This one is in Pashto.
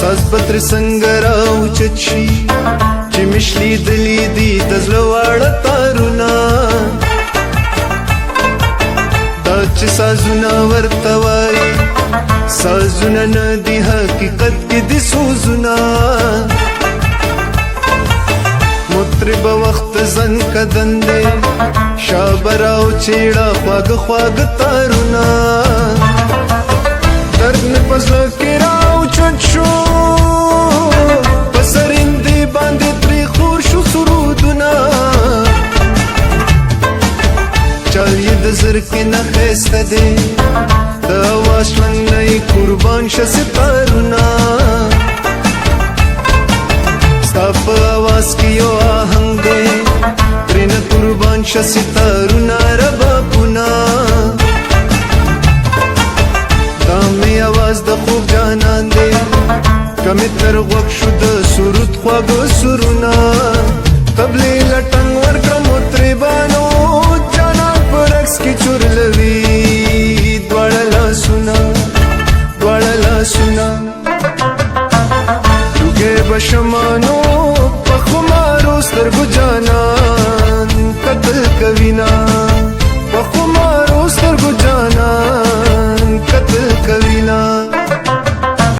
ساز بتر څنګه راوچت شي چې مشلي دلی دي د زړه واړه تارونه دا چې سازونه ورته وایي سازونه نه دي حقیقت کې دي سوزونه مطرب وخت زن کدن دی شابراو چیڑا خواگ خواگ تارونا درد می پزلا کی راو چند شو پسرندی باندی تری خور شو سرودونا چالی د زرکی نخیست دی د آواز لنگ نئی قربان شسی تارونا ستاپ آواز کی یو آهنگ دی ترین قربان شسی تارونا ربا پونا دامی آواز دا خوب جانان دی کمی تر غوک شو دا سرود خواگو سرونا تبلی لٹنگ ورکرم اتریبانو جانان پر اکس کی چور لوی دوارلا سنا لوگے بشمانو پخمارو سترگو جانا